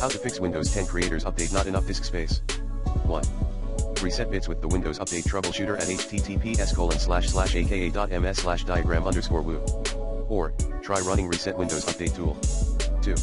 How to fix Windows 10 Creators Update not enough disk space. 1. Reset bits with the Windows Update troubleshooter at https://aka.ms/diagram_woo. Or, try running Reset Windows Update tool. 2.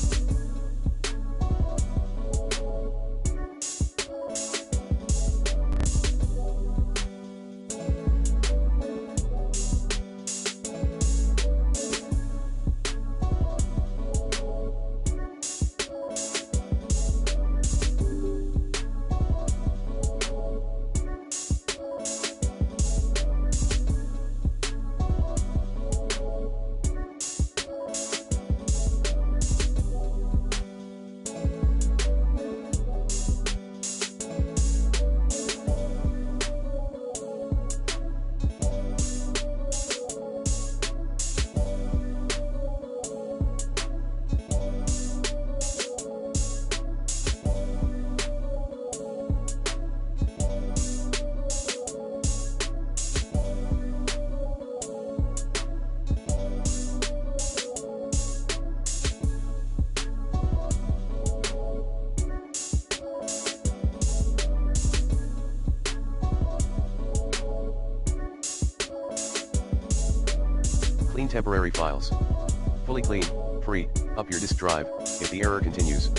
Clean temporary files. Fully clean, free, up your disk drive, if the error continues.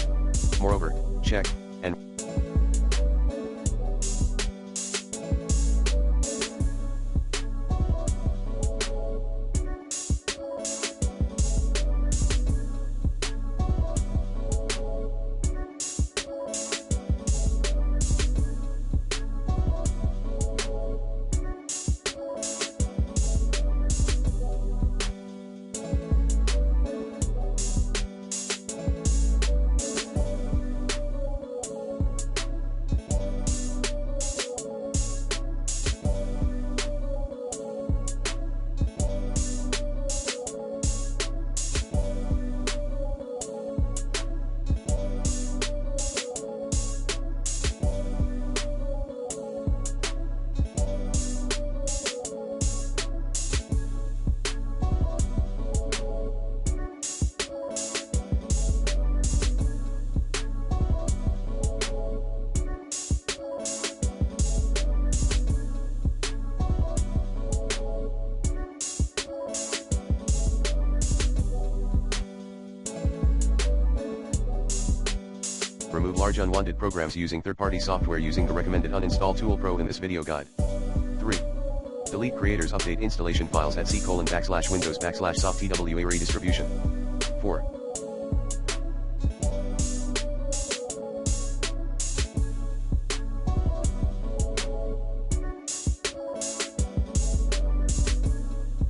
Moreover, check, and remove large unwanted programs using third-party software using the recommended uninstall tool pro in this video guide. 3. Delete Creators Update installation files at c:\windows\soft_twa redistribution. 4.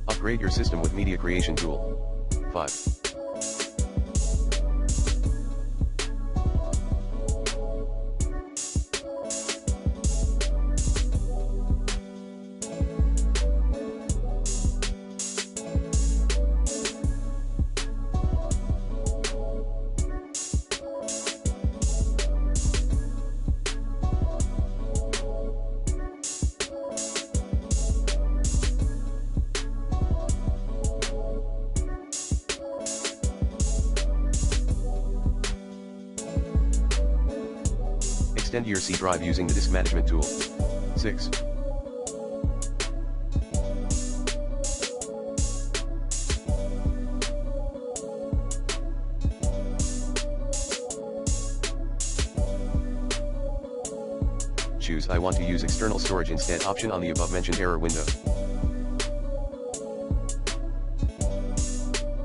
Upgrade your system with Media Creation tool. 5. Extend your C drive using the disk management tool. 6. Choose I want to use external storage instead option on the above mentioned error window.